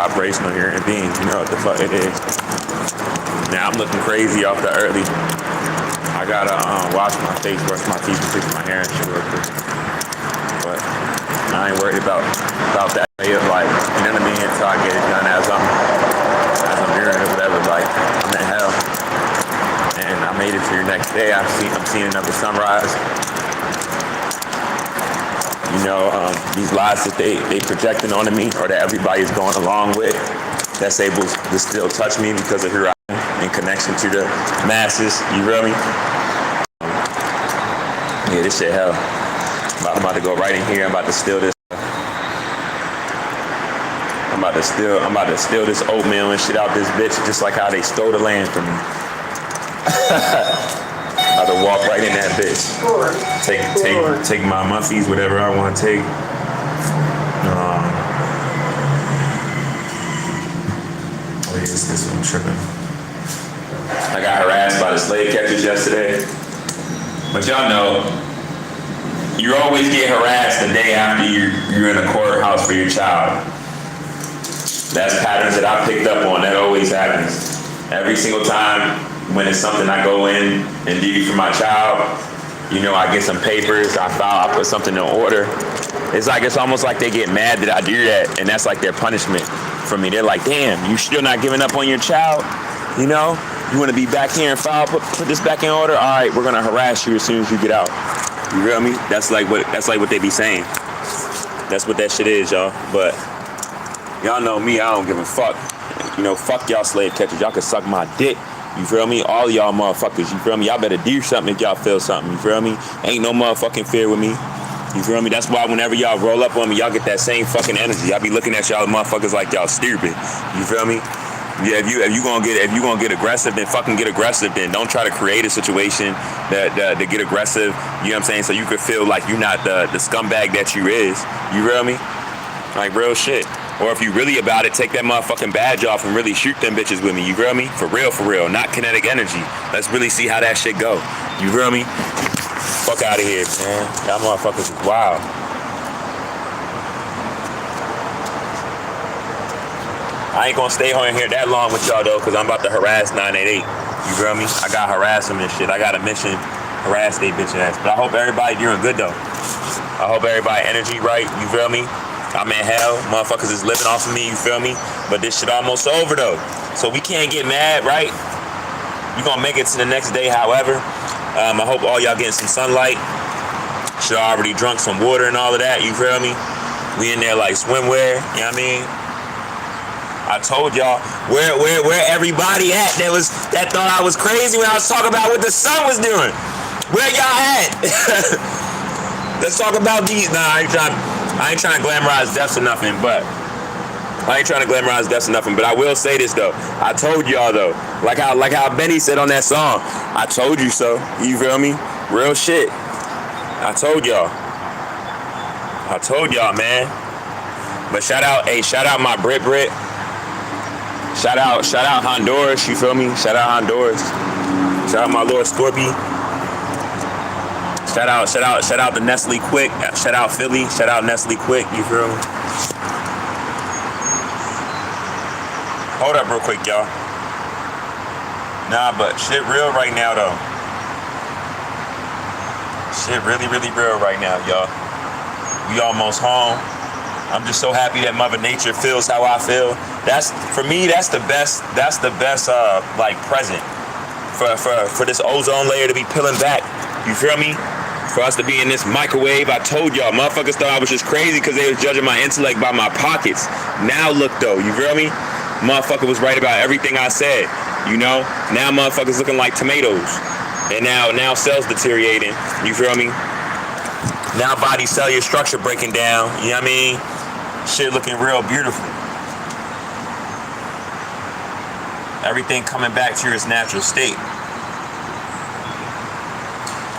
operational human being. You know what the fuck it is. Now I'm looking crazy off the early. I gotta wash my face, brush my teeth, and fix my hair and shit real quick. But I ain't worried about that way of life. You know what I mean? Until I get it done as I'm doing it or whatever. Like I'm in hell, and I made it to the next day. I'm seeing another sunrise. You know, these lies that they projecting onto me, or that everybody's going along with, that's able to still touch me because of who I am in connection to the masses. You feel me? Yeah, this shit hell. I'm about to go right in here. I'm about to steal this. I'm about to steal this oatmeal and shit out this bitch, just like how they stole the land from me. About to walk right in that bitch. Take my muffies, whatever I want to take. Oh yes, this one tripping. I got harassed by the slave catchers yesterday. But y'all know, you always get harassed the day after you're in a courthouse for your child. That's patterns that I picked up on. That always happens. Every single time when it's something I go in and do for my child, you know, I get some papers, I put something in order. It's almost like they get mad that I do that, and that's like their punishment for me. They're like, damn, you still not giving up on your child? You know? You want to be back here and put this back in order? All right, we're gonna harass you as soon as you get out. You feel me? That's like what they be saying. That's what that shit is, y'all. But y'all know me, I don't give a fuck. You know, fuck y'all slave catchers. Y'all can suck my dick. You feel me? All y'all motherfuckers. You feel me? Y'all better do something if y'all feel something. You feel me? Ain't no motherfucking fear with me. You feel me? That's why whenever y'all roll up on me, y'all get that same fucking energy. Y'all be looking at y'all motherfuckers like y'all stupid. You feel me? Yeah, if you gonna get aggressive, then fucking get aggressive. Then don't try to create a situation that to get aggressive. You know what I'm saying? So you could feel like you're not the scumbag that you is. You feel me? Like real shit. Or if you really about it, take that motherfucking badge off and really shoot them bitches with me. You feel me? For real. Not kinetic energy. Let's really see how that shit go. You feel me? Fuck out of here, man. Y'all motherfuckers is wild. I ain't gonna stay on here that long with y'all though, cause I'm about to harass 988. You feel me? I got harass them and shit. I got a mission, harass they bitch ass. But I hope everybody doing good though. I hope everybody energy right. You feel me? I'm in hell. Motherfuckers is living off of me. You feel me? But this shit almost over though. So we can't get mad, right? You gonna make it to the next day, however. I hope all y'all getting some sunlight. Should already drunk some water and all of that. You feel me? We in there like swimwear. You know what I mean? I told y'all where everybody at that thought I was crazy when I was talking about what the sun was doing. Where y'all at? Let's talk about these. Nah, I ain't trying to glamorize deaths or nothing, but I will say this though. I told y'all though, like how Benny said on that song, I told you so. You feel me? Real shit. I told y'all, man. But shout out my Brit. Shout out Honduras, you feel me? Shout out Honduras. Shout out my Lord Scorpy. Shout out the Nestle Quick. Shout out Philly. Shout out Nestle Quick, you feel me? Hold up real quick, y'all. Nah, but shit real right now though. Shit really real right now, y'all. We almost home. I'm just so happy that Mother Nature feels how I feel. For me, that's the best like present for this ozone layer to be peeling back. You feel me? For us to be in this microwave. I told y'all, motherfuckers thought I was just crazy because they was judging my intellect by my pockets. Now look though, you feel me? Motherfucker was right about everything I said. You know? Now motherfuckers looking like tomatoes. And now cells deteriorating. You feel me? Now body cellular structure breaking down. You know what I mean? Shit looking real beautiful. Everything coming back to its natural state.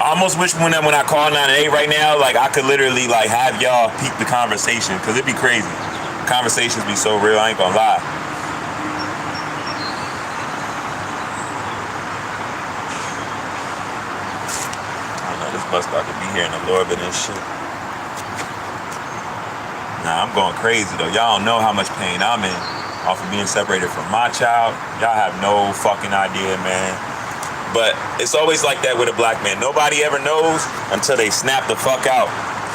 I almost wish when I call 988 right now, like I could literally like have y'all peep the conversation, cause it'd be crazy. Conversations be so real, I ain't gonna lie. I don't know, this bus about to be here in a little bit and shit. Nah, I'm going crazy though. Y'all don't know how much pain I'm in. off of being separated from my child. Y'all have no fucking idea, man. But it's always like that with a black man. Nobody ever knows until they snap the fuck out.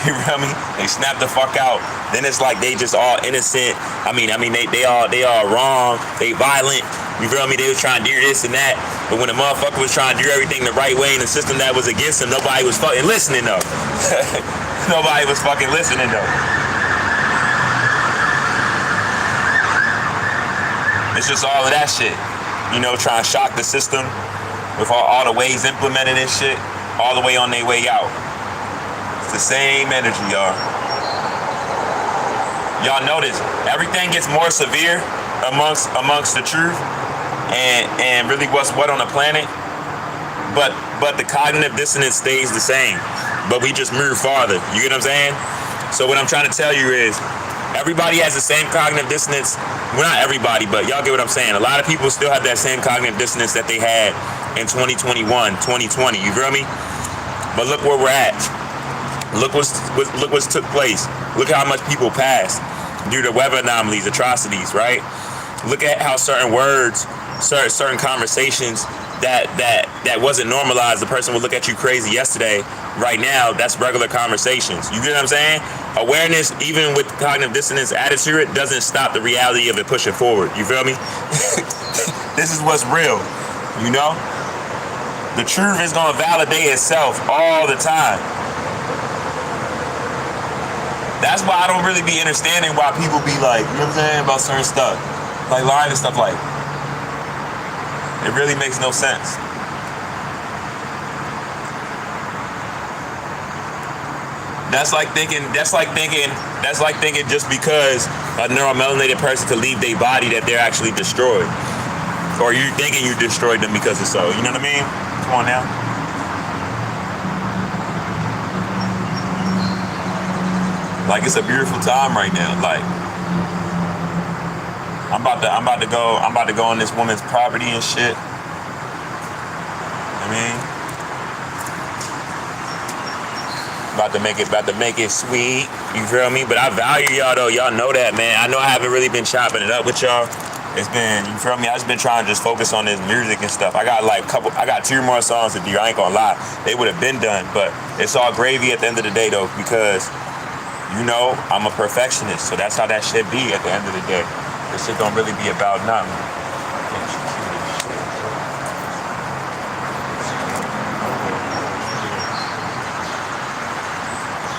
You feel me? They snap the fuck out. Then it's like they just all innocent. I mean, they all wrong. They violent. You feel me? They was trying to do this and that. But when the motherfucker was trying to do everything the right way in the system that was against him, nobody was fucking listening though. Nobody was fucking listening though. It's just all of that shit. You know, trying to shock the system with all the ways implemented and shit, all the way on their way out. It's the same energy, y'all. Y'all notice everything gets more severe amongst the truth and really what's what on the planet, but the cognitive dissonance stays the same, but we just move farther. You get what I'm saying? So what I'm trying to tell you is everybody has the same cognitive dissonance. Well, not everybody, but y'all get what I'm saying. A lot of people still have that same cognitive dissonance that they had in 2021, 2020. You feel me? But look where we're at. Look what's took place. Look how much people passed due to weather anomalies, atrocities, right? Look at how certain words, certain conversations that wasn't normalized. The person would look at you crazy yesterday. Right now, that's regular conversations. You get what I'm saying? Awareness, even with cognitive dissonance added to it, doesn't stop the reality of it pushing forward. You feel me? This is what's real, you know? The truth is gonna validate itself all the time. That's why I don't really be understanding why people be like, you know what I'm saying, about certain stuff. Like lying and stuff like. It really makes no sense. That's like thinking just because a neuromelanated person could leave their body that they're actually destroyed. Or you thinking you destroyed them because it's so. You know what I mean? Come on now. Like, it's a beautiful time right now. Like, I'm about to go on this woman's property and shit. I mean, about to make it sweet. You feel me? But I value y'all though. Y'all know that, man. I know I haven't really been chopping it up with y'all. It's been, you feel me? I just been trying to just focus on this music and stuff. I got 2 more songs to do. I ain't gonna lie. They would have been done, but it's all gravy at the end of the day though, because you know, I'm a perfectionist, so that's how that shit be at the end of the day. This shit don't really be about nothing.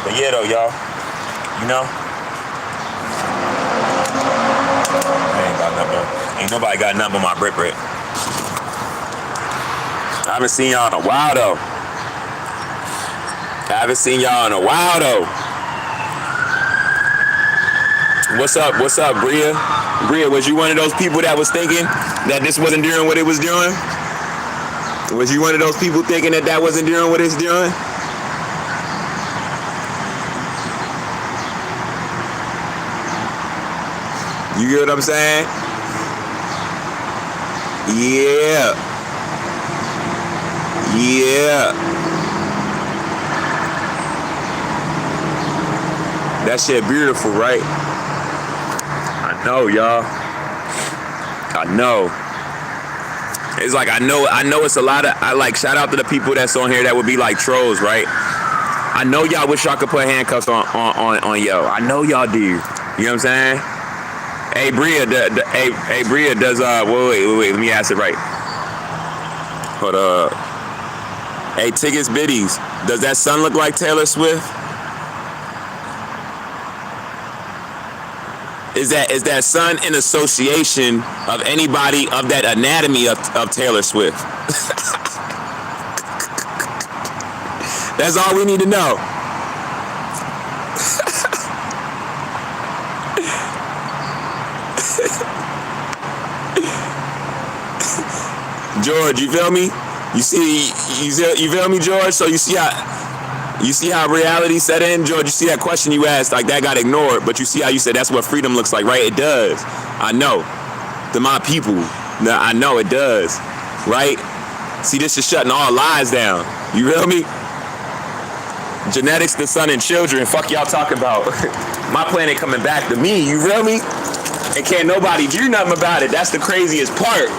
But yeah, though, y'all, you know, ain't nobody got nothing but my brick. I haven't seen y'all in a while, though. What's up, Bria? Bria, was you one of those people that was thinking that this wasn't doing what it was doing? Was you one of those people thinking that wasn't doing what it's doing? You get what I'm saying? Yeah. That shit beautiful, right? I know, y'all. I know. It's like I know it's a lot of, I like, shout out to the people that's on here that would be like trolls, right? I know y'all wish y'all could put handcuffs on yo. I know y'all do. You know what I'm saying? Hey Bria, Bria does wait, let me ask it right. Hold up. Hey Tickets Biddies, does that son look like Taylor Swift? Is that son in association of anybody of that anatomy of Taylor Swift? That's all we need to know. George, you feel me? You feel me, George? So you see how reality set in, George? You see that question you asked, like that got ignored, but you see how you said that's what freedom looks like, right? It does. I know. To my people, I know it does, right? See, this is shutting all lies down. You feel me? Genetics, the son and children. Fuck y'all talking about. My planet coming back to me. You feel me? and can't nobody do nothing about it. That's the craziest part.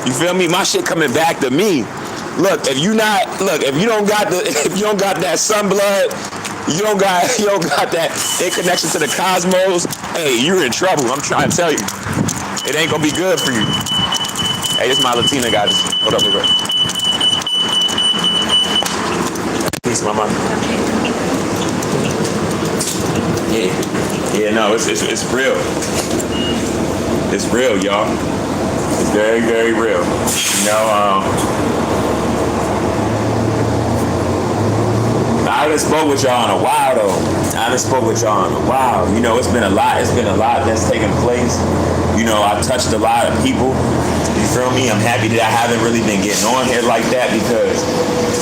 You feel me? My shit coming back to me. Look, if you don't got that sun blood, you don't got that connection to the cosmos, hey, you're in trouble. I'm trying to tell you. It ain't gonna be good for you. Hey, this is my Latina guy. Hold up, real quick. Peace, my mom. Yeah, no, it's real. It's real, y'all. It's very, very real. You know, I haven't spoke with y'all in a while, though. You know, it's been a lot that's taken place. You know, I've touched a lot of people. You feel me? I'm happy that I haven't really been getting on here like that because,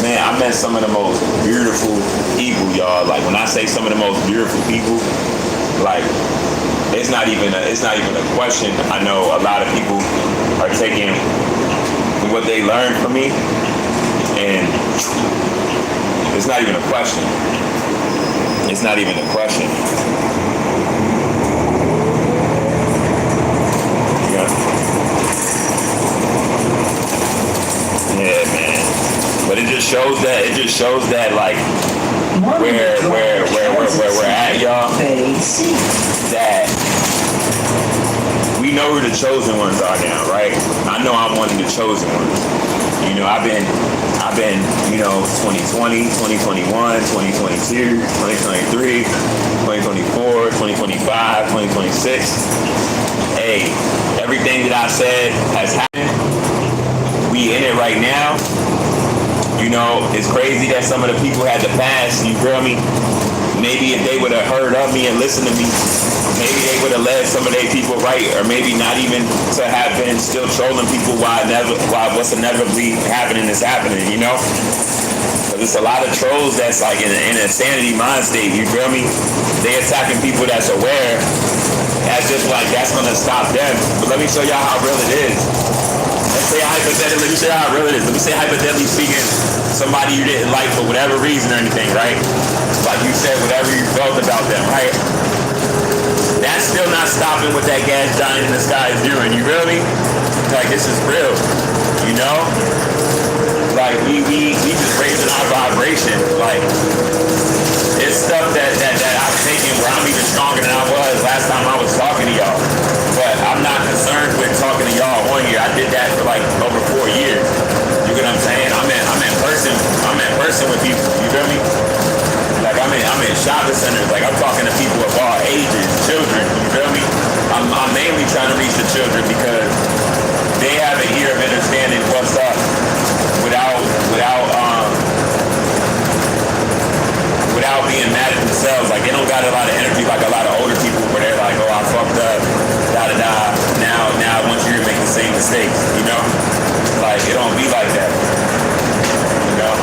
man, I met some of the most beautiful people, y'all. Like, when I say some of the most beautiful people, like, it's not even a question. I know a lot of people are taking what they learned from me, and it's not even a question. It's not even a question. Yeah, man. But it just shows that like where we're at, y'all. That we know who the chosen ones are now, right? I know I'm one of the chosen ones. You know, I've been, you know, 2020, 2021, 2022, 2023, 2024, 2025, 2026. Hey, everything that I said has happened. We in it right now. You know, it's crazy that some of the people had to pass, you feel me? Maybe if they would have heard of me and listened to me, maybe they would have led some of their people right, or maybe not even to have been still trolling people while what's inevitably happening is happening, you know? Because it's a lot of trolls that's like in an insanity mind state, you feel me? They attacking people that's aware as if like that's gonna stop them. But let me show y'all how real it is. Let me show you how real it is. Let me say hypothetically speaking, somebody you didn't like for whatever reason or anything, right? Like you said, whatever you felt about them, right? That's still not stopping what that gas giant in the sky is doing, you feel me? Like, this is real, you know? Like, we just raising our vibration. Like, it's stuff that I've taken where I'm even stronger than I was last time I was talking to y'all. But I'm not concerned with talking to y'all on here. I did that for like over 4 years. You get what I'm saying? I'm in person with people. You feel me? Like I'm in shopping centers. Like I'm talking to people of all ages, children. You feel me? I'm mainly trying to reach the children because they have an ear of understanding what's up without being mad at themselves. Like they don't got a lot of energy like a lot of older people where they're like, oh, I fucked up, da-da-da. Now I want you to make the same mistakes, you know? Like it don't be like that, you know?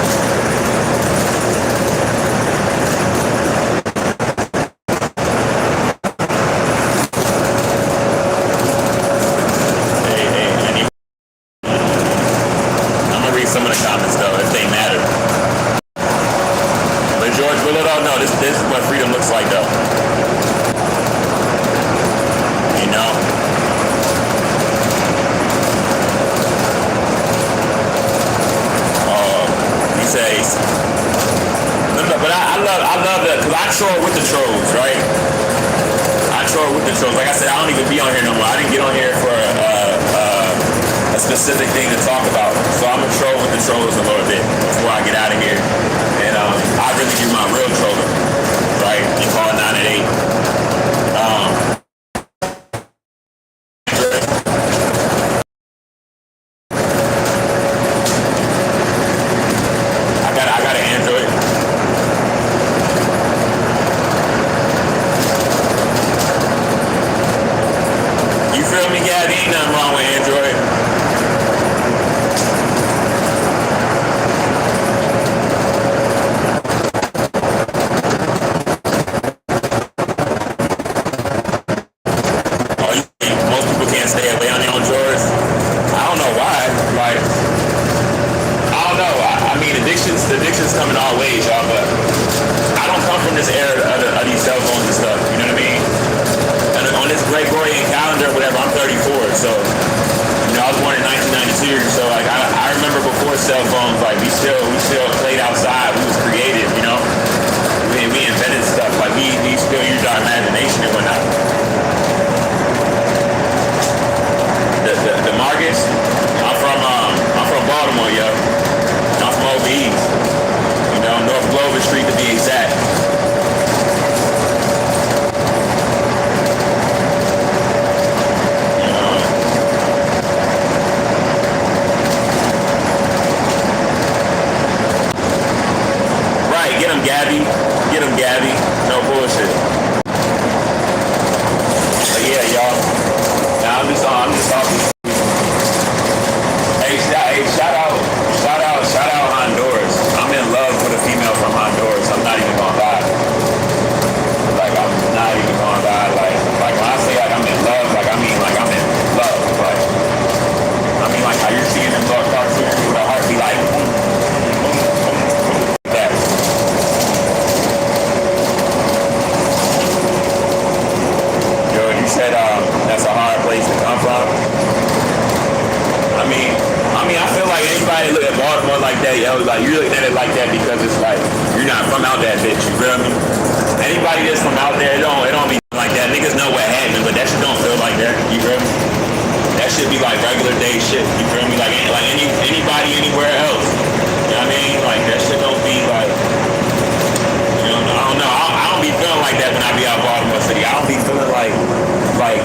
I'm gonna read some of the comments though, if they matter. But George Willow, though, no, this is what freedom looks like though. You know? He says, no, but I love that because I troll with the trolls, right? I troll with the trolls. Like I said, I don't even be on here no more. I didn't get on here for a specific thing to talk about. So I'm gonna troll with the trolls a little bit before I get out of here. And I really do my real trolling, right? You call it 9 at 8. I got an Android. You feel me, Gabby? Ain't nothing wrong with Android. Most people can't stay away on their own drawers. I don't know why. Like, I don't know. I mean, addictions come in all ways, y'all. But I don't come from this era of these cell phones and stuff. You know what I mean? And on this Gregorian calendar, whatever, I'm 34, so, you know, I was born in 1992, so, like, I remember before cell phones, like, we still played outside, we was creative, you know? We invented stuff, like, we still used our imagination and whatnot. The Marcus, I'm from Baltimore, yo. I'm from RoBs, you know, North Glover Street to be exact. Get him, Gabby. No bullshit. But yeah, y'all. Now I'm just talking. Hey, shout out Honduras. I'm in love with a female from Honduras. I'm not even gonna lie. Like, I'm not even gonna lie. Like when I say like I'm in love, like I mean like I'm in love. Like, I mean like how you're seeing them little cartoons with a heart be like. Said that's a hard place to come from. I mean, I feel like anybody look at Baltimore like that, yo, like you looking at it like that because it's like you're not from out that bitch. You feel me? Anybody that's from out there, it don't be like that. Niggas know what happened, but that shit don't feel like that. You feel me? That should be like regular day shit. You feel me? Like anybody anywhere else. You know what I mean? Like that shit don't be like. You know, I don't know. I don't be feeling like that when I be out Baltimore City. I don't be feeling like,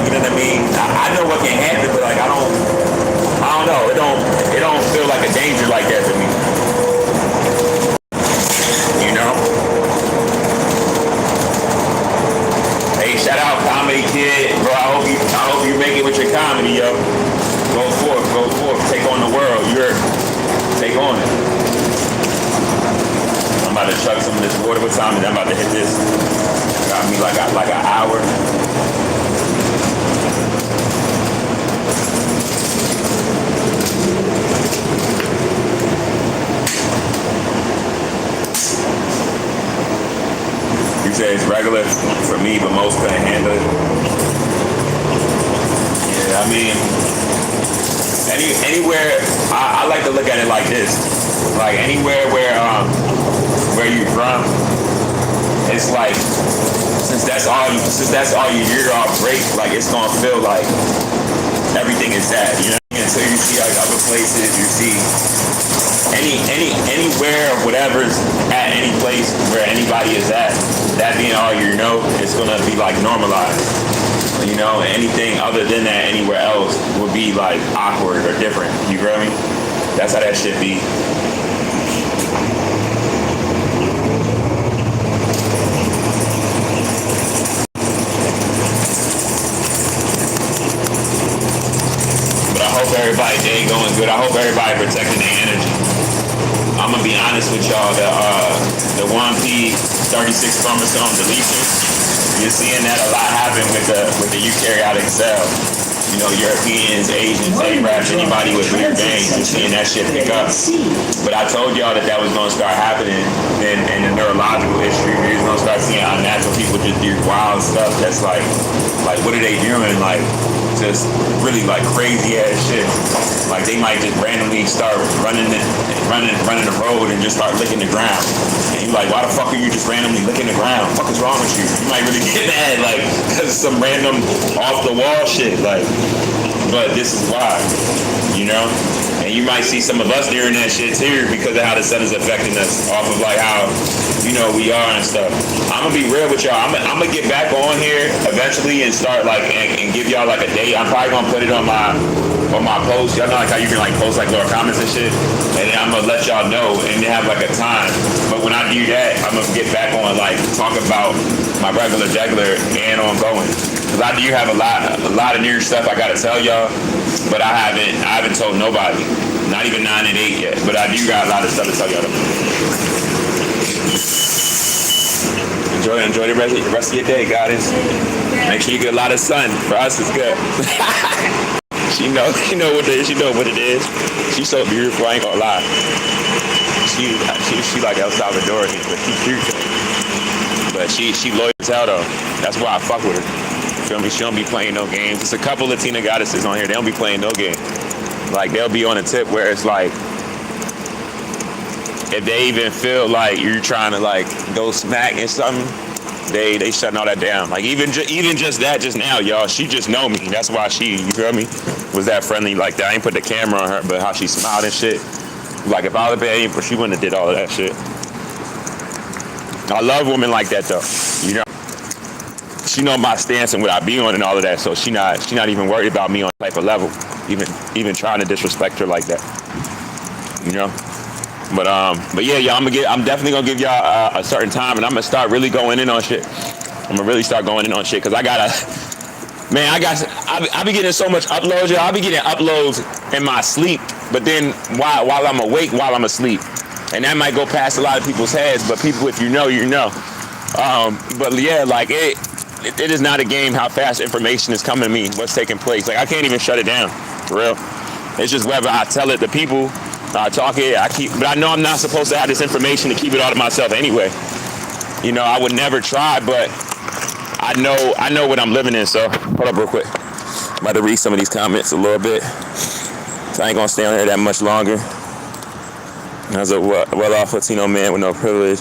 you know what I mean? I know what can happen, but like I don't know. It don't feel like a danger like that to me. You know? Hey, shout out Comedy Kid, bro. I hope you make it with your comedy, yo. Go forth, take on the world. Take on it. I'm about to chuck some of this water. What time is it? I'm about to hit this. Got me like an hour. You say it's regular for me, but most couldn't handle it. Yeah, I mean, anywhere. I like to look at it like this. Like anywhere where you're from, it's like since that's all you hear off break, like it's gonna feel like everything is that, you know what I mean? Until you see like other places, you see anywhere or whatever's at any place where anybody is at, that being all you know, it's gonna be like normalized. You know, anything other than that anywhere else would be like awkward or different. You feel me? That's how that shit be. But I hope everybody day going good. I hope everybody protecting their energy. I'm gonna be honest with y'all. The 1p 36 chromosome deletion. You're seeing that a lot happen with the eukaryotic cell. You know, Europeans, Asians, Arabs, anybody with weird veins, you're seeing that shit pick up. But I told y'all that was going to start happening in the neurological history. You're going to start seeing unnatural people just do wild stuff that's like what are they doing? Like, just really like crazy ass shit. Like they might just randomly start running the road and just start licking the ground. And you're like, why the fuck are you just randomly licking the ground? What the fuck is wrong with you? You might really get mad, like, because of some random off the wall shit. Like, but this is why, you know? And you might see some of us doing that shit too because of how the sun is affecting us off of like how, you know, we are and stuff. I'm gonna be real with y'all. I'm gonna get back on here eventually and start like and give y'all like a date. I'm probably gonna put it on my post. Y'all know like how you can like post like little comments and shit. And then I'm gonna let y'all know and then have like a time. But when I do that, I'm gonna get back on like talk about my regular and ongoing. Cause I do have a lot of new stuff I gotta tell y'all, but I haven't told nobody, not even 9 and 8 yet. But I do got a lot of stuff to tell y'all. Enjoy the rest of your day, goddess. Make sure you get a lot of sun. For us, it's good. She know what it is. She's so beautiful. I ain't gonna lie. She like El Salvadorian, but she's cute. But she loyal as hell though. That's why I fuck with her. feel me? She don't be playing no games. There's a couple Latina goddesses on here. They don't be playing no game. Like, they'll be on a tip where it's like, if they even feel like you're trying to like go smack and something, they shutting all that down. Like even just that just now, y'all, she just know me. That's why she, you feel me, was that friendly like that. I ain't put the camera on her, but how she smiled and shit. Like if I would have been able, she wouldn't have did all of that shit. I love women like that though, you know. She know my stance and what I be on and all of that, so she not even worried about me on type of level, even trying to disrespect her like that, you know. But yeah, y'all, I'm definitely gonna give y'all a certain time, and I'm gonna start really going in on shit. I'm gonna really start going in on shit, cause I be getting so much uploads, y'all. I be getting uploads in my sleep, but then while I'm awake, while I'm asleep. And that might go past a lot of people's heads, but people, if you know, you know. But yeah, like it is not a game how fast information is coming to me, what's taking place. Like I can't even shut it down, for real. It's just whether I tell it to people, talk it, but I know I'm not supposed to have this information to keep it all to myself anyway. You know, I would never try, but I know what I'm living in, so hold up real quick. I'm about to read some of these comments a little bit. So I ain't gonna stay on here that much longer. As a well-off Latino man with no privilege,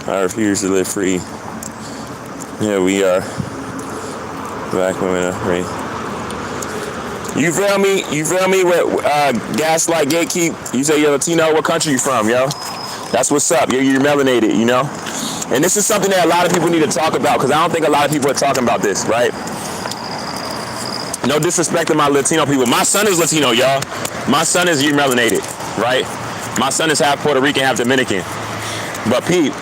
I refuse to live free. Here we are. Black women are free. You feel me? You feel me? With gaslight, gatekeep. You say you're Latino. What country you from, yo? That's what's up. You're melanated, you know? And this is something that a lot of people need to talk about, because I don't think a lot of people are talking about this, right? No disrespect to my Latino people. My son is Latino, y'all. My son is melanated, right? My son is half Puerto Rican, half Dominican. But Pete,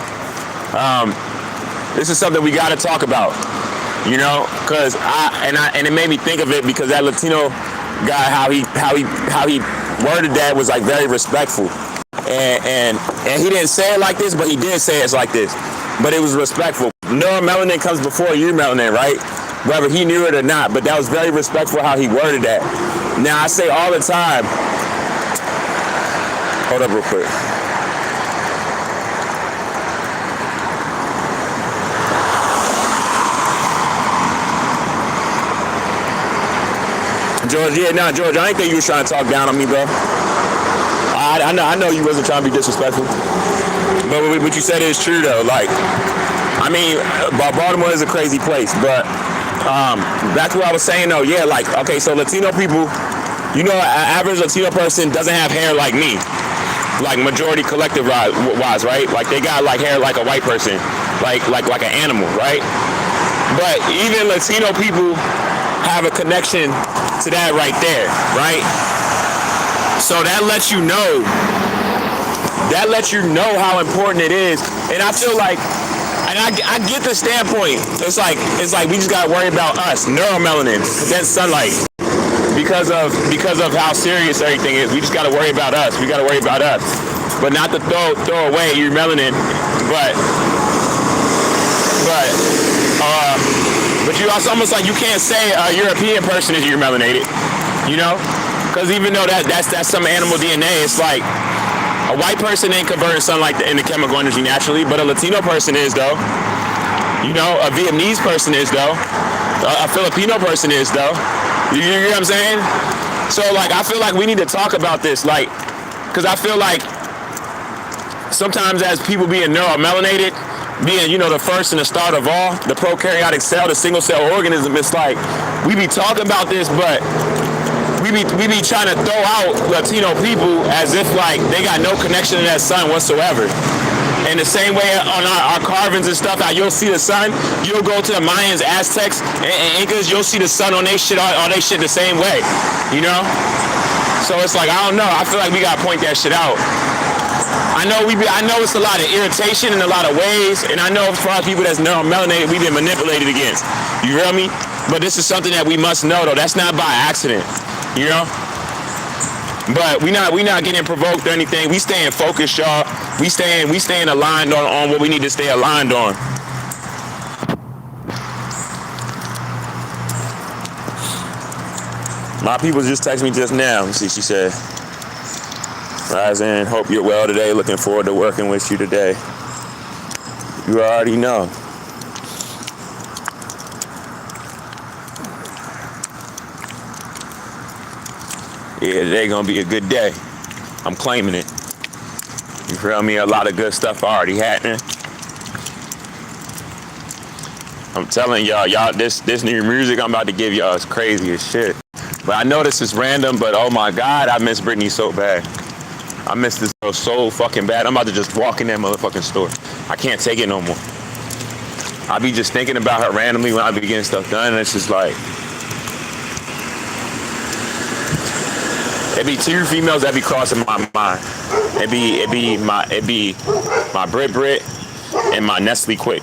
this is something we gotta talk about, you know, because and it made me think of it because that Latino guy, how he worded that was like very respectful, and he didn't say it like this, but he did say it's like this, but it was respectful. Neuromelanin comes before your melanin, right? Whether he knew it or not, but that was very respectful how he worded that. Now I say all the time. Hold up real quick. George, George, I ain't think you was trying to talk down on me, bro. I know you wasn't trying to be disrespectful. But what you said is true, though. Like, I mean, Baltimore is a crazy place, but that's what I was saying, though. Yeah, like, okay, so Latino people, you know, an average Latino person doesn't have hair like me. Like majority collective wise, right? Like they got like hair like a white person, like an animal, right? But even Latino people have a connection to that right there, right? So that lets you know how important it is. And I feel like, and I get the standpoint. It's like we just gotta worry about us, neuromelanin, that sunlight. Because of how serious everything is, we just gotta worry about us. We gotta worry about us, but not to throw away your melanin. But you also almost like you can't say a European person is melanated, you know? Because even though that's some animal DNA, it's like a white person ain't converting sunlight into chemical energy naturally, but a Latino person is though. You know, a Vietnamese person is though. A Filipino person is though. You know what I'm saying? So, like, I feel like we need to talk about this, like, because I feel like sometimes as people being neuromelanated, being, you know, the first and the start of all, the prokaryotic cell, the single cell organism, it's like, we be talking about this, but we be trying to throw out Latino people as if, like, they got no connection to that sun whatsoever. And the same way on our carvings and stuff, how you'll see the sun, you'll go to the Mayans, Aztecs, and Incas, you'll see the sun on their shit the same way, you know? So it's like, I don't know, I feel like we gotta point that shit out. I know it's a lot of irritation in a lot of ways, and I know for our people that's neuromelanated, we've been manipulated against, you feel me? But this is something that we must know though, that's not by accident, you know? But we not getting provoked or anything. We staying focused, y'all. We staying aligned on what we need to stay aligned on. My people just texted me just now. Let's see, she said, "Rising, hope you're well today. Looking forward to working with you today." You already know. Yeah, today gonna be a good day. I'm claiming it. You feel me? A lot of good stuff already happening. I'm telling y'all, this new music I'm about to give y'all is crazy as shit. But I know this is random, but oh my God, I miss Brittany so bad. I miss this girl so fucking bad. I'm about to just walk in that motherfucking store. I can't take it no more. I be just thinking about her randomly when I be getting stuff done, and it's just like, it be two females that be crossing my mind. It be my Brit and my Nestle Quick.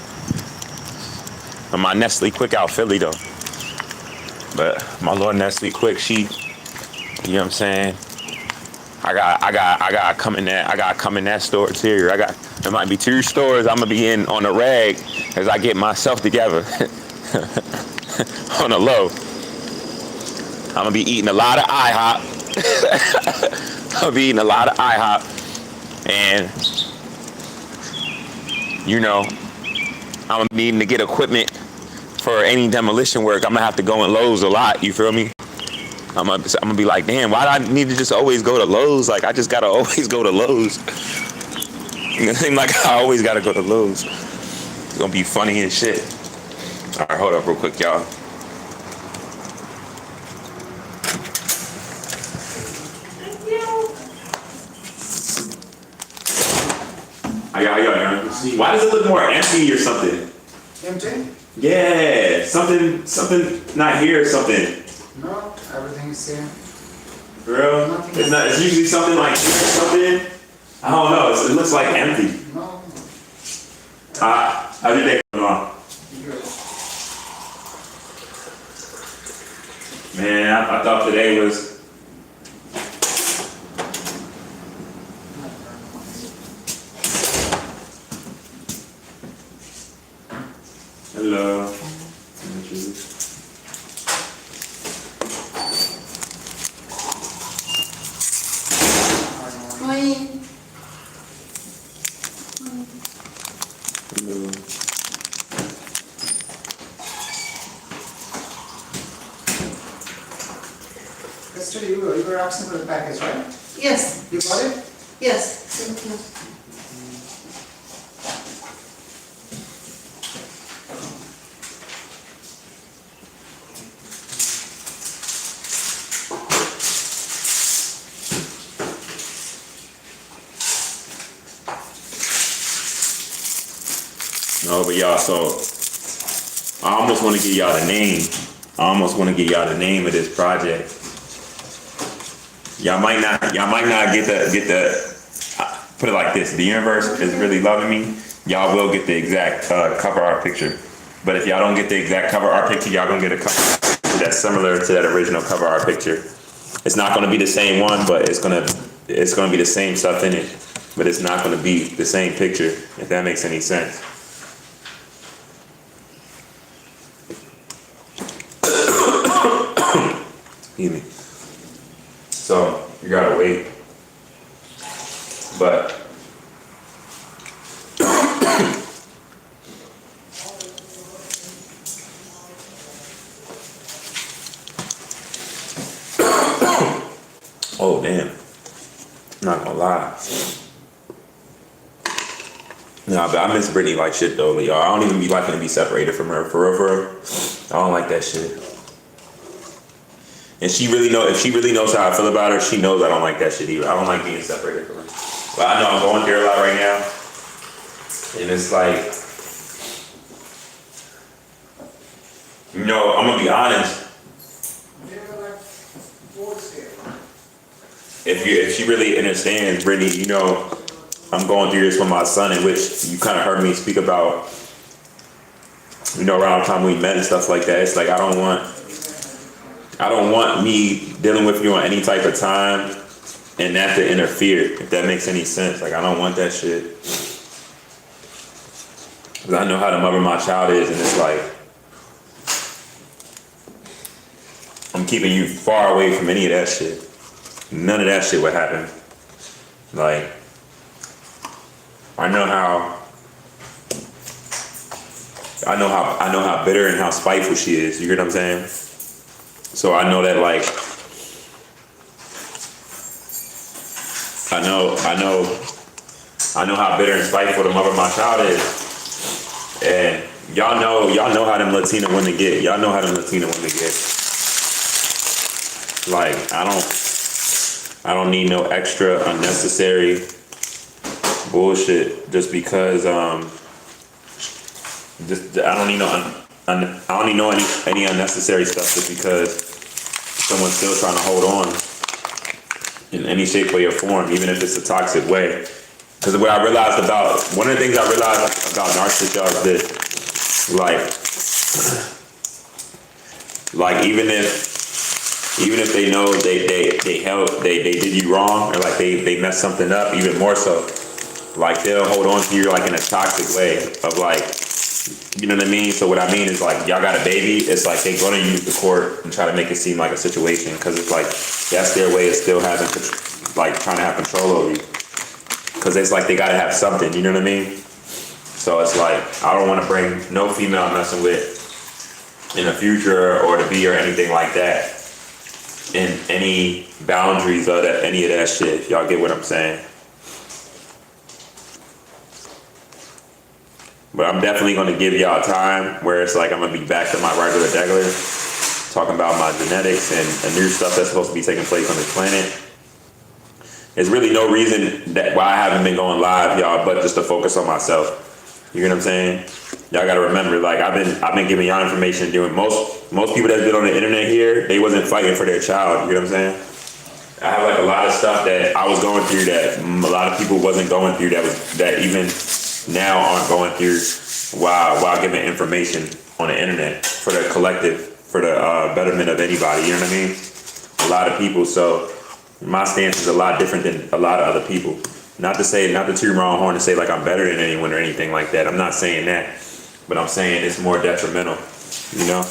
And my Nestle Quick out Philly though. But my little Nestle Quick, she, you know what I'm saying? I got come in that store too. There might be two stores I'm gonna be in on the rag as I get myself together. On the low. I'm gonna be eating a lot of IHOP. I'll be eating a lot of IHOP, and you know, I'm needing to get equipment for any demolition work. I'm gonna have to go in Lowe's a lot. You feel me? I'm gonna be like, damn, why do I need to just always go to Lowe's? Like, I just gotta always go to Lowe's. It seems like I always gotta go to Lowe's. It's gonna be funny as shit. All right, hold up real quick, y'all. Why does it look more empty or something? Empty? Yeah, something not here or something. No, everything is here. For real? Nothing It's not. It's usually something like here or something. I don't know. It looks like empty. No. How did they come on? Good. Man, I thought today was. Hello. Oi. Hello. Yesterday you were asking for the package, right? Yes, You got it? yes, thank you. No, but y'all, so I almost want to give y'all the name. I almost want to give y'all the name of this project. Y'all might not get the. Put it like this: the universe is really loving me. Y'all will get the exact cover art picture. But if y'all don't get the exact cover art picture, y'all gonna get a cover that's similar to that original cover art picture. It's not gonna be the same one, but it's gonna be the same stuff in it. But it's not gonna be the same picture, if that makes any sense. Excuse me. So you gotta wait. But oh damn. I'm not gonna lie. Nah, but I miss Brittany like shit though, y'all. I don't even be liking to be separated from her. For real. I don't like that shit. And if she really knows how I feel about her, she knows I don't like that shit either. I don't like being separated from her. But I know I'm going through a lot right now. And it's like, you know, I'm gonna be honest. If she really understands, Brittany, you know, I'm going through this with my son, in which you kind of heard me speak about, you know, around the time we met and stuff like that. It's like, I don't want me dealing with you on any type of time and that to interfere, if that makes any sense. Like, I don't want that shit. Because I know how the mother of my child is, and it's like, I'm keeping you far away from any of that shit. None of that shit would happen. Like, I know how bitter and how spiteful she is. You hear what I'm saying? So I know that, like, I know how bitter and spiteful the mother of my child is. And y'all know how them Latina women get. Y'all know how them Latina women get. Like, I don't need no extra unnecessary bullshit just because I don't need any unnecessary stuff just because someone's still trying to hold on in any shape, way, or form, even if it's a toxic way. Because one of the things I realized about narcissists, y'all, is this: like even if they know they did you wrong, or like they messed something up, even more so, like they'll hold on to you like in a toxic way of like, you know what I mean? So what I mean is, like, y'all got a baby, it's like they're gonna use the court and try to make it seem like a situation, because it's like that's their way of still having, like, trying to have control over you, because it's like they gotta have something, you know what I mean? So it's like, I don't want to bring no female I'm messing with in the future or to be or anything like that in any boundaries of that, any of that shit. Y'all get what I'm saying? But I'm definitely going to give y'all time where it's like I'm going to be back to my regular talking about my genetics and new stuff that's supposed to be taking place on this planet. There's really no reason why I haven't been going live, y'all, but just to focus on myself. You know what I'm saying? Y'all got to remember, like, I've been giving y'all information doing most people that's been on the internet here, they wasn't fighting for their child. You know what I'm saying? I have like a lot of stuff that I was going through that a lot of people wasn't going through, that even now aren't going through while giving information on the internet for the collective, for the betterment of anybody. You know what I mean? A lot of people. So my stance is a lot different than a lot of other people. Not to toot my own horn and say like I'm better than anyone or anything like that. I'm not saying that, but I'm saying it's more detrimental, you know?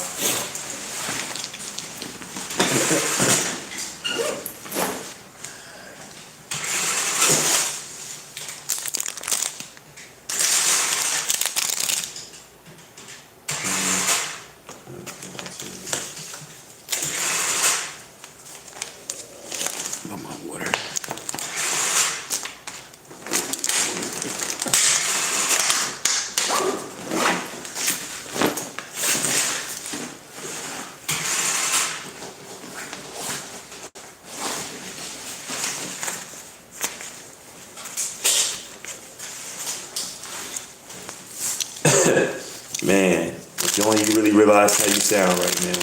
Man, if only you really realize how you sound right now.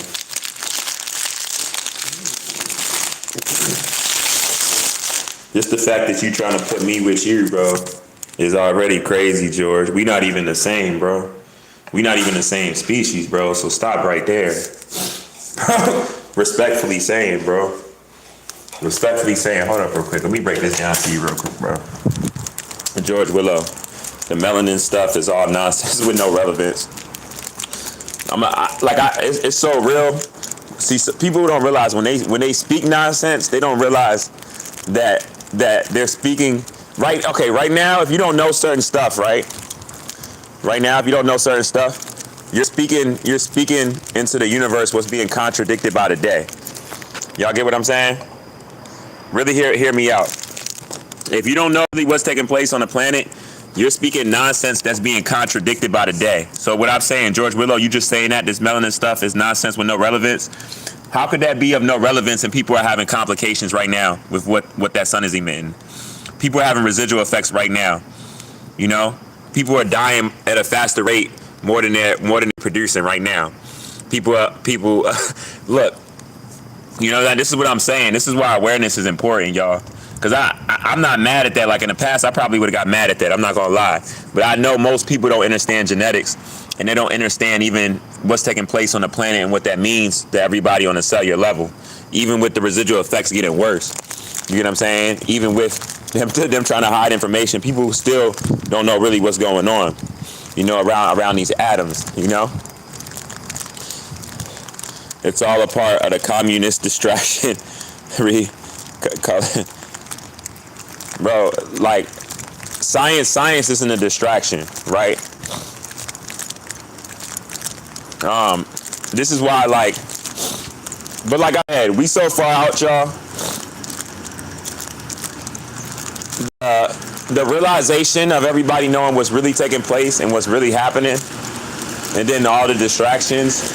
Just the fact that you trying to put me with you, bro, is already crazy, George. We not even the same, bro. We not even the same species, bro. So stop right there. Respectfully saying, bro. Respectfully saying, hold up real quick. Let me break this down to you real quick, bro. George Willow, the melanin stuff is all nonsense with no relevance. It's so real. See, people don't realize when they speak nonsense, they don't realize that they're speaking right. Okay, right now, if you don't know certain stuff, right now, if you don't know certain stuff, you're speaking into the universe what's being contradicted by the day. Y'all get what I'm saying? Really hear me out. If you don't know really what's taking place on the planet, you're speaking nonsense that's being contradicted by the day. So what I'm saying, George Willow, you just saying that this melanin stuff is nonsense with no relevance. How could that be of no relevance and people are having complications right now with what that sun is emitting? People are having residual effects right now. You know? People are dying at a faster rate more than they're producing right now. People look, you know, that this is what I'm saying. This is why awareness is important, y'all. Because I'm not mad at that. Like in the past, I probably would have got mad at that. I'm not going to lie. But I know most people don't understand genetics, and they don't understand even what's taking place on the planet and what that means to everybody on a cellular level. Even with the residual effects getting worse. You get what I'm saying? Even with them trying to hide information, people still don't know really what's going on, you know, around these atoms, you know? It's all a part of the communist distraction. Bro, like, science isn't a distraction, right? This is why, like, but like I said, we so far out, y'all. the realization of everybody knowing what's really taking place and what's really happening, and then all the distractions,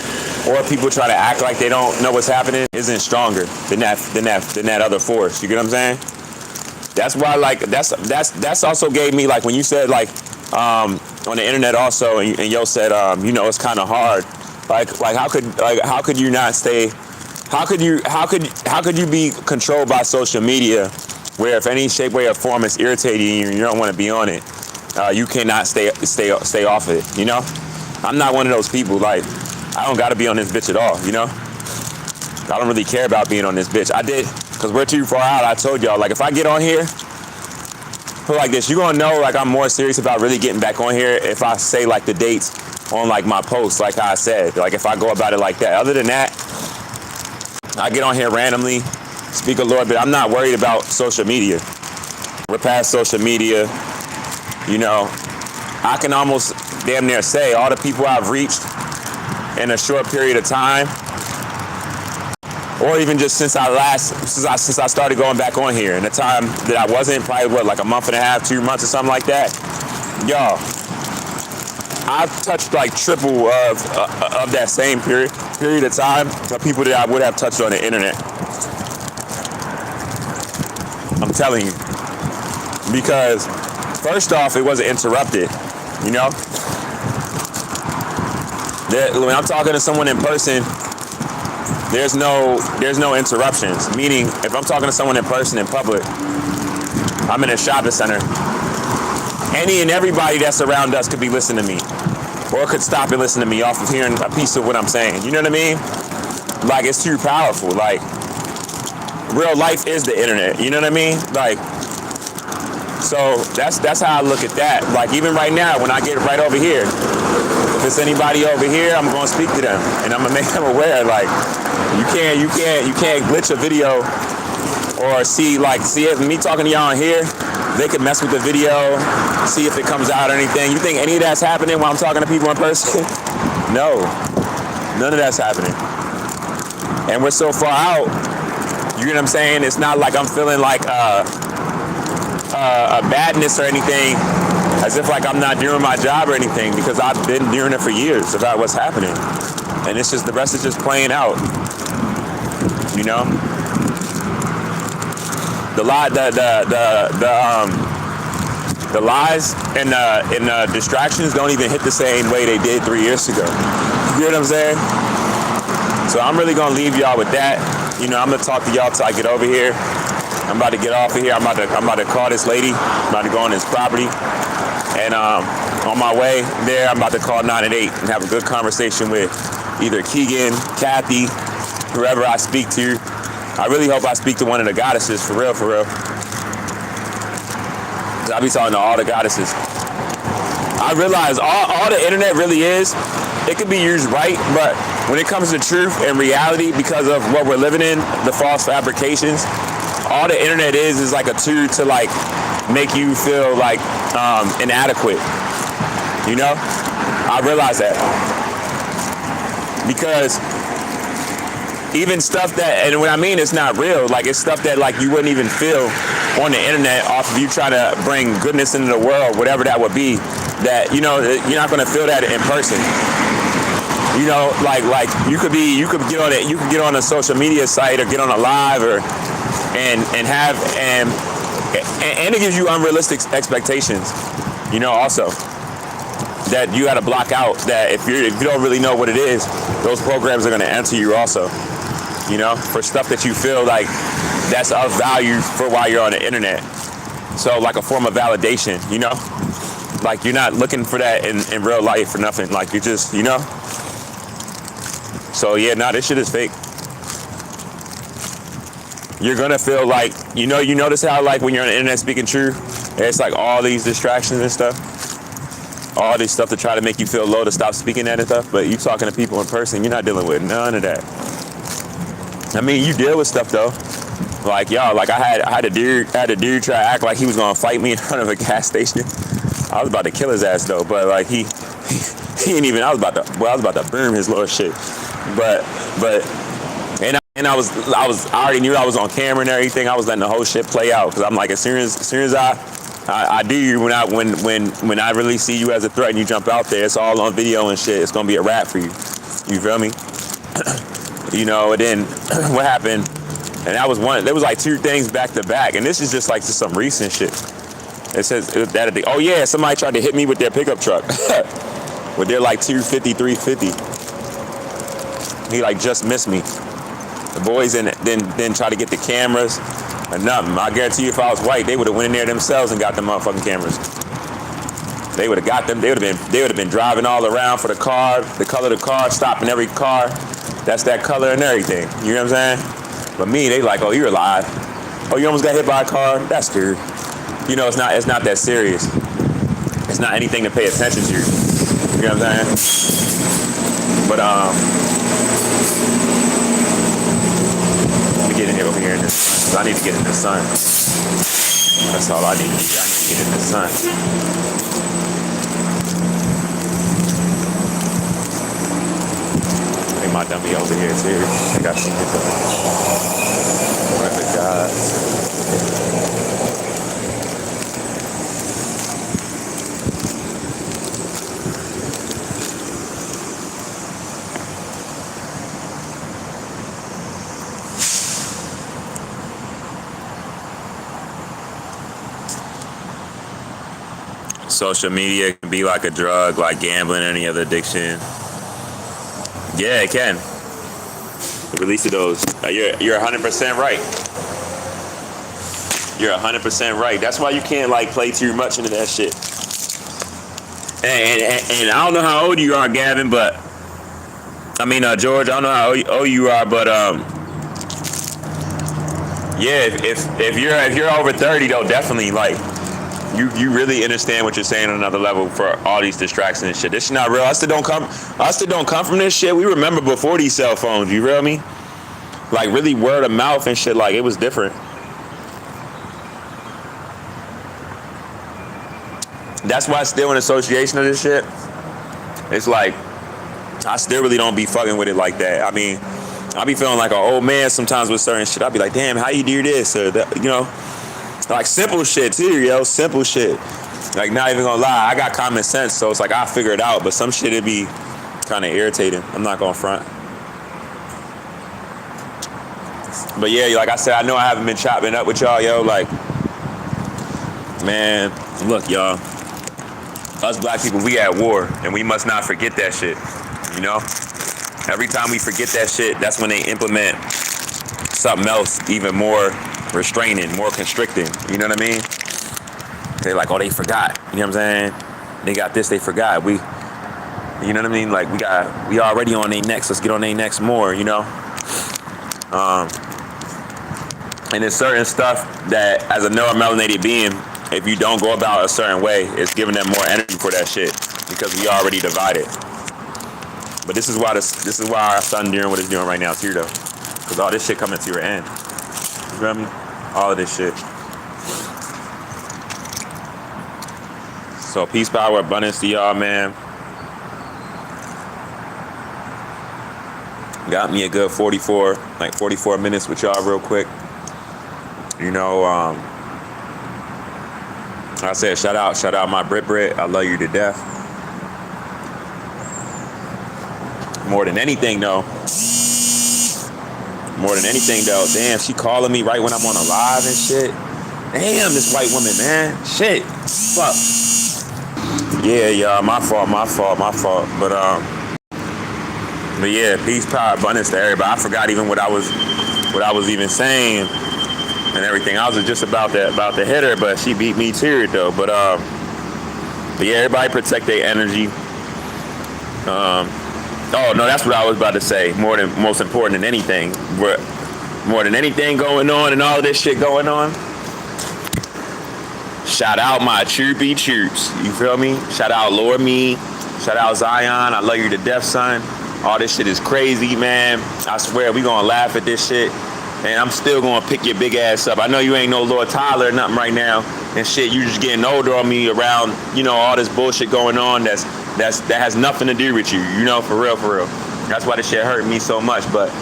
or people try to act like they don't know what's happening, isn't stronger than that other force. You get what I'm saying? That's why, like, that's also gave me, like, when you said, like, on the internet also, and yo said, you know, it's kind of hard. Like how could you not stay? How could you be controlled by social media, where if any shape, way, or form is irritating you and you don't want to be on it, you cannot stay off it. You know, I'm not one of those people. Like, I don't got to be on this bitch at all. You know, I don't really care about being on this bitch. I did, because we're too far out. I told y'all, like, if I get on here, put like this, you're gonna know, like, I'm more serious about really getting back on here if I say, like, the dates on, like, my posts, like how I said. Like, if I go about it like that. Other than that, I get on here randomly, speak a little bit. I'm not worried about social media. We're past social media. You know, I can almost damn near say all the people I've reached in a short period of time, or even just since I started going back on here, in the time that I wasn't, probably like a month and a half, 2 months or something like that. Y'all, I've touched like triple of that same period of time of people that I would have touched on the internet. I'm telling you. Because first off, it wasn't interrupted, you know? When I'm talking to someone in person, there's no interruptions. Meaning, if I'm talking to someone in person in public, I'm in a shopping center, any and everybody that's around us could be listening to me, or could stop and listen to me off of hearing a piece of what I'm saying. You know what I mean? Like, it's too powerful. Like, real life is the internet. You know what I mean? Like, so that's how I look at that. Like, even right now, when I get right over here, if it's anybody over here, I'm gonna speak to them, and I'm gonna make them aware. Like, you can't glitch a video or see it. Me talking to y'all on here, they can mess with the video, see if it comes out or anything. You think any of that's happening while I'm talking to people in person? No, none of that's happening. And we're so far out, you know what I'm saying? It's not like I'm feeling like a badness or anything, as if like I'm not doing my job or anything, because I've been doing it for years about what's happening. And it's just, the rest is just playing out, you know? The lies and the distractions don't even hit the same way they did 3 years ago. You know what I'm saying? So I'm really gonna leave y'all with that. You know, I'm gonna talk to y'all till I get over here. I'm about to get off of here. I'm about to call this lady. I'm about to go on this property. And on my way there, I'm about to call 988 and have a good conversation with either Keegan, Kathy, whoever I speak to. I really hope I speak to one of the goddesses, for real, for real. I'll be talking to all the goddesses. I realize all the internet really is, it can be used right, but when it comes to truth and reality, because of what we're living in, the false fabrications, all the internet is like a tool to like make you feel like inadequate. You know? I realize that. Because even stuff that, and what I mean it's not real, like it's stuff that like you wouldn't even feel on the internet off of you trying to bring goodness into the world, whatever that would be, that, you know, you're not gonna feel that in person. You know, like you could get on it, you could get on a social media site or get on a live or and it gives you unrealistic expectations, you know, also. That you gotta block out, that if you don't really know what it is, those programs are gonna enter you also. You know, for stuff that you feel like that's of value for while you're on the internet. So like a form of validation, you know? Like you're not looking for that in real life or nothing. Like you just, you know? So yeah, this shit is fake. You're gonna feel like, you notice how like when you're on the internet speaking true, it's like all these distractions and stuff. All this stuff to try to make you feel low to stop speaking that and stuff, but you talking to people in person, you're not dealing with none of that. I mean, you deal with stuff though. Like y'all, like I had a dude try to act like he was gonna fight me in front of a gas station. I was about to kill his ass though, but like he ain't even. I was about to boom his little shit. But and And I already knew I was on camera and everything. I was letting the whole shit play out because I'm like, as soon as I do you, when I really see you as a threat and you jump out there, it's all on video and shit. It's gonna be a wrap for you. You feel me? You know. And then what happened? And that was one. There was like two things back to back, and this is just some recent shit. It says that oh yeah, somebody tried to hit me with their pickup truck with their like 250, 350. He like just missed me. The boys then try to get the cameras or nothing. I guarantee you, if I was white, they would have went in there themselves and got the motherfucking cameras. They would have got them. They would have been driving all around for the car, the color of the car, stopping every car. That's that color and everything. You know what I'm saying? But me, they like, oh, you're alive. Oh, you almost got hit by a car. That's good. You know, it's not that serious. It's not anything to pay attention to. You know what I'm saying? But get in here over here in this. I need to get in the sun. That's all I need to do. I need to get in the sun. I think my dummy over here too. I think I seen it though. What the God. Social media can be like a drug, like gambling, any other addiction. Yeah, it can. The release of those. You're 100% right. You're 100% right. That's why you can't like play too much into that shit. And I don't know how old you are, Gavin, but I mean, George. I don't know how old you are, but yeah. If you're over 30, though, definitely like. You really understand what you're saying on another level for all these distractions and shit. This shit not real. I still don't come from this shit. We remember before these cell phones, you feel me? Like really word of mouth and shit, like it was different. That's why I still in association of this shit. It's like I still really don't be fucking with it like that. I mean, I be feeling like an old man sometimes with certain shit. I be like, damn, how you do this? Or that, you know? Like simple shit too, yo. Simple shit. Like not even gonna lie, I got common sense, so it's like I figure it out. But some shit it be kind of irritating. I'm not gonna front. But yeah, like I said, I know I haven't been chopping up with y'all, yo. Like, man, look, y'all. Us black people, we at war, and we must not forget that shit. You know? Every time we forget that shit, that's when they implement something else even more restraining, more constricting. You know what I mean? They like, oh, they forgot. You know what I'm saying? They got this, they forgot. You know what I mean? Like we already on their necks. Let's get on their necks more. You know? And there's certain stuff that, as a neuromelanated being, if you don't go about a certain way, it's giving them more energy for that shit because we already divided. But this is why our son doing what it's doing right now too, though, because all this shit coming to your end. You feel me? All of this shit. So peace, power, abundance to y'all, man. Got me a good 44 minutes with y'all real quick. You know, like I said, shout out my Brit. I love you to death. More than anything, though, damn, she calling me right when I'm on a live and shit. Damn, this white woman, man. Shit. Fuck. Yeah, y'all, my fault. But yeah, peace, power, abundance to everybody. I forgot even what I was even saying and everything. I was just about to hit her, but she beat me to it though. But yeah, everybody protect their energy. Oh no, that's what I was about to say. Most important than anything. More than anything going on and all this shit going on. Shout out my troopy troops. You feel me? Shout out Lord Me. Shout out Zion. I love you to death, son. All this shit is crazy, man. I swear we gonna laugh at this shit. And I'm still gonna pick your big ass up. I know you ain't no Lord Tyler or nothing right now. And shit, you just getting older on me around, you know, all this bullshit going on that has nothing to do with you, you know, for real. That's why this shit hurt me so much. But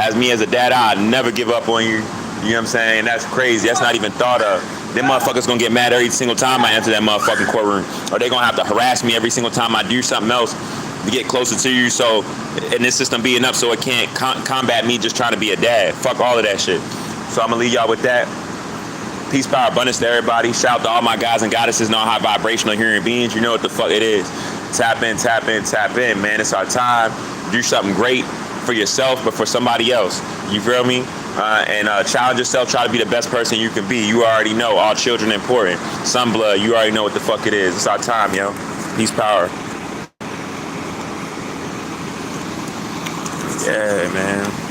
As me as a dad, I'd never give up on you. You know what I'm saying? That's crazy. That's not even thought of. Them motherfuckers gonna get mad every single time I enter that motherfucking courtroom. Or they gonna have to harass me every single time I do something else to get closer to you. So, and this system be enough so it can't combat me just trying to be a dad. Fuck all of that shit. So I'm gonna leave y'all with that. Peace, power, abundance to everybody. Shout out to all my guys and goddesses, non-high vibrational human beings. You know what the fuck it is. Tap in, tap in, tap in, man. It's our time. Do something great for yourself, but for somebody else. You feel me? And challenge yourself. Try to be the best person you can be. You already know. All children important. Sunblood. You already know what the fuck it is. It's our time, yo. Peace, power. Yeah, man.